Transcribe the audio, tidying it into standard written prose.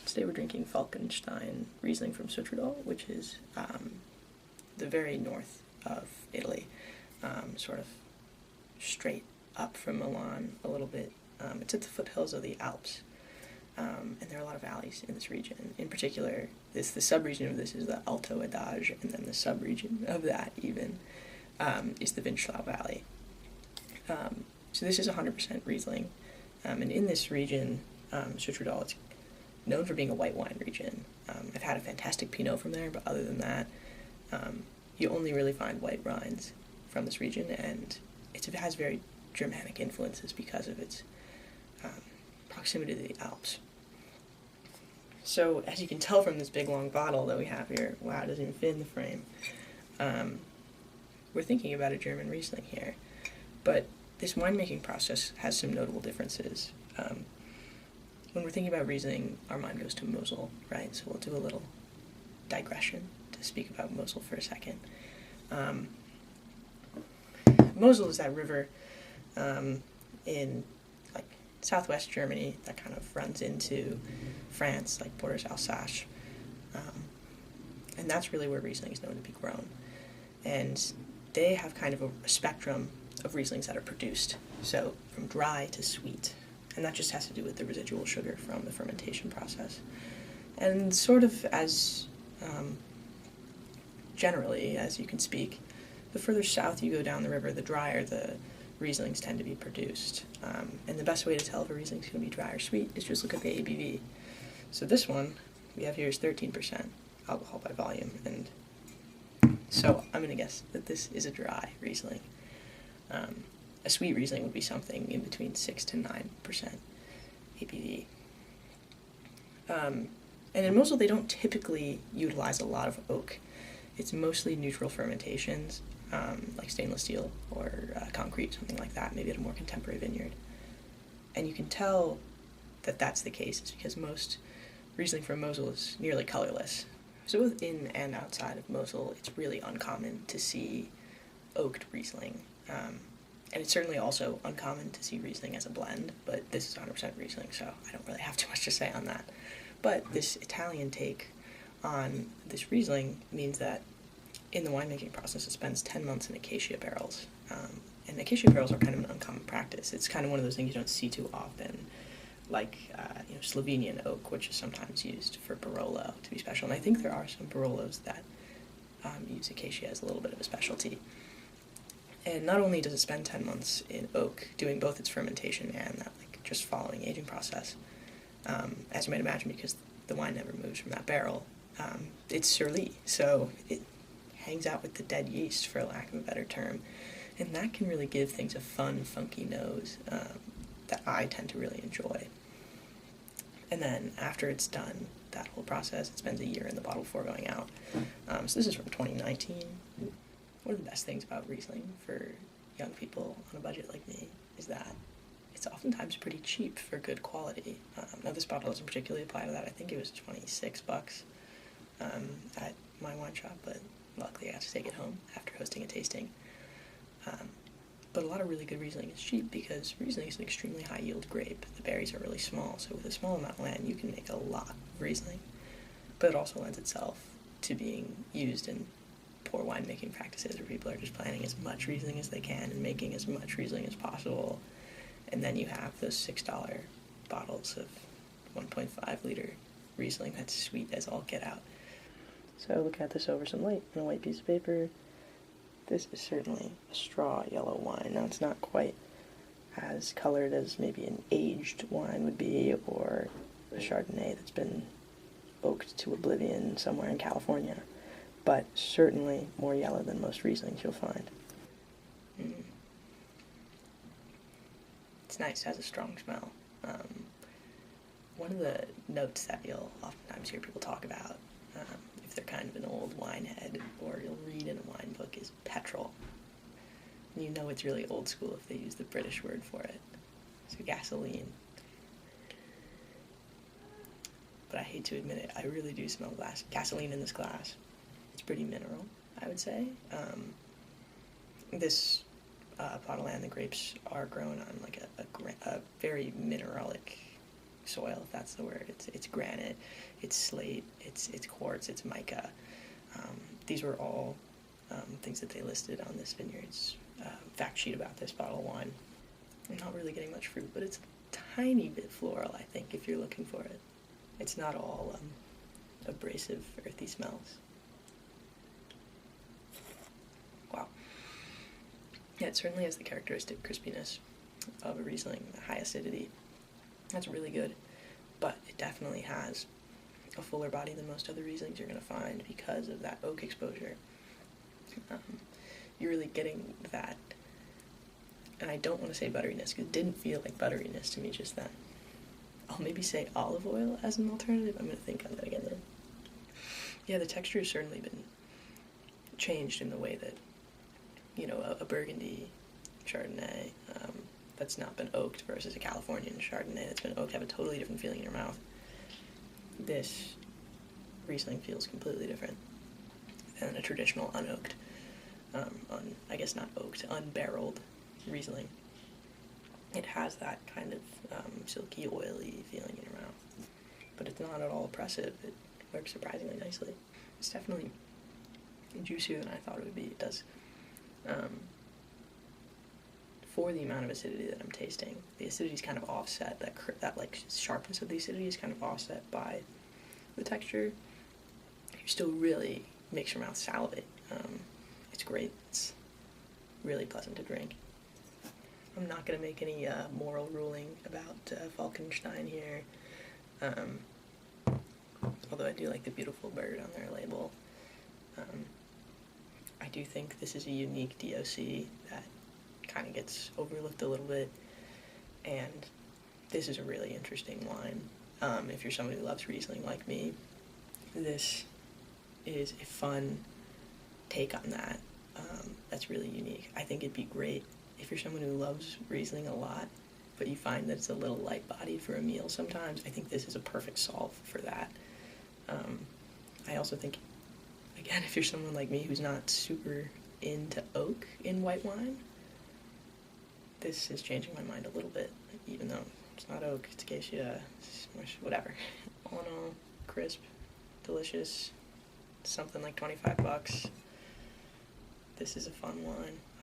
Today we're drinking Falkenstein Riesling from Sütirol, which is the very north of Italy, sort of straight up from Milan a little bit. It's at the foothills of the Alps, and there are a lot of valleys in this region. In particular, the sub-region of this is the Alto Adige, and then the sub-region of that even is the Vinschlau Valley. So this is 100% Riesling, and in this region, Sütirol, it's known for being a white wine region. I've had a fantastic Pinot from there, but other than that, you only really find white wines from this region, and it has very Germanic influences because of its proximity to the Alps. So, as you can tell from this big long bottle that we have here, wow, it doesn't even fit in the frame. We're thinking about a German Riesling here, but this winemaking process has some notable differences. When we're thinking about Riesling, our mind goes to Mosel, right? So we'll do a little digression to speak about Mosel for a second. Mosel is that river in like southwest Germany that kind of runs into France, like borders Alsace, and that's really where Riesling is known to be grown. And they have kind of a spectrum of Rieslings that are produced, so from dry to sweet. And that just has to do with the residual sugar from the fermentation process. And sort of as generally as you can speak, the further south you go down the river, the drier the Rieslings tend to be produced. And the best way to tell if a Riesling is going to be dry or sweet is just look at the ABV. So this one we have here is 13% alcohol by volume, and so I'm going to guess that this is a dry Riesling. A sweet Riesling would be something in between 6 to 9% ABV. And in Mosel, they don't typically utilize a lot of oak. It's mostly neutral fermentations, like stainless steel or concrete, something like that, maybe at a more contemporary vineyard. And you can tell that that's the case is because most Riesling from Mosel is nearly colorless. So both in and outside of Mosel, it's really uncommon to see oaked Riesling. And it's certainly also uncommon to see Riesling as a blend, but this is 100% Riesling, so I don't really have too much to say on that. But this Italian take on this Riesling means that in the winemaking process it spends 10 months in acacia barrels. And acacia barrels are kind of an uncommon practice. It's kind of one of those things you don't see too often, like Slovenian oak, which is sometimes used for Barolo to be special. And I think there are some Barolos that use acacia as a little bit of a specialty. And not only does it spend 10 months in oak, doing both its fermentation and that just following aging process, as you might imagine, because the wine never moves from that barrel, it's surly, so it hangs out with the dead yeast, for lack of a better term, and that can really give things a fun, funky nose that I tend to really enjoy. And then after it's done, that whole process, it spends a year in the bottle before going out. So this is from 2019. One of the best things about Riesling for young people on a budget like me is that it's oftentimes pretty cheap for good quality. Now this bottle doesn't particularly apply to that. I think it was $26 at my wine shop, but luckily I got to take it home after hosting a tasting. But a lot of really good Riesling is cheap because Riesling is an extremely high yield grape. The berries are really small, so with a small amount of land you can make a lot of Riesling. But it also lends itself to being used in poor winemaking practices where people are just planting as much Riesling as they can and making as much Riesling as possible. And then you have those $6 bottles of 1.5 liter Riesling that's sweet as all get out. So look at this over some light on a white piece of paper. This is certainly a straw yellow wine. Now it's not quite as colored as maybe an aged wine would be, or a Chardonnay that's been oaked to oblivion somewhere in California, but certainly more yellow than most Rieslings you'll find. It's nice, it has a strong smell. One of the notes that you'll oftentimes hear people talk about, if they're kind of an old wine head, or you'll read in a wine book, is petrol. And you know it's really old school if they use the British word for it. So gasoline. But I hate to admit it, I really do smell gasoline in this glass. It's pretty mineral, I would say. This plot of land, the grapes are grown on like a very mineralic soil, if that's the word. It's granite, it's slate, it's quartz, it's mica. These were all things that they listed on this vineyard's fact sheet about this bottle of wine. I'm not really getting much fruit, but it's a tiny bit floral, I think, if you're looking for it. It's not all abrasive, earthy smells. Wow. Yeah, it certainly has the characteristic crispiness of a Riesling, the high acidity. That's really good, but it definitely has a fuller body than most other Rieslings you're going to find because of that oak exposure. You're really getting that, and I don't want to say butteriness, because it didn't feel like butteriness to me just then. I'll maybe say olive oil as an alternative. I'm going to think on that again then. Yeah, the texture has certainly been changed in the way that, you know, a Burgundy Chardonnay that's not been oaked versus a Californian Chardonnay that's been oaked have a totally different feeling in your mouth. This Riesling feels completely different than a traditional unoaked, I guess not oaked, unbarreled Riesling. It has that kind of silky, oily feeling in your mouth, but it's not at all oppressive. It works surprisingly nicely. It's definitely juicier than I thought it would be. It does. For the amount of acidity that I'm tasting, the acidity is kind of offset. That like sharpness of the acidity is kind of offset by the texture. You still really makes your mouth salivate. It's great. It's really pleasant to drink. I'm not going to make any moral ruling about Falkenstein here, although I do like the beautiful bird on their label. I do think this is a unique DOC that kind of gets overlooked a little bit, and this is a really interesting wine. If you're somebody who loves Riesling like me, this is a fun take on that. That's really unique. I think it'd be great if you're someone who loves Riesling a lot, but you find that it's a little light-bodied for a meal sometimes. I think this is a perfect solve for that. I also think, again, if you're someone like me who's not super into oak in white wine, this is changing my mind a little bit, even though it's not oak, it's acacia, whatever. All in all, crisp, delicious, something like $25. This is a fun wine.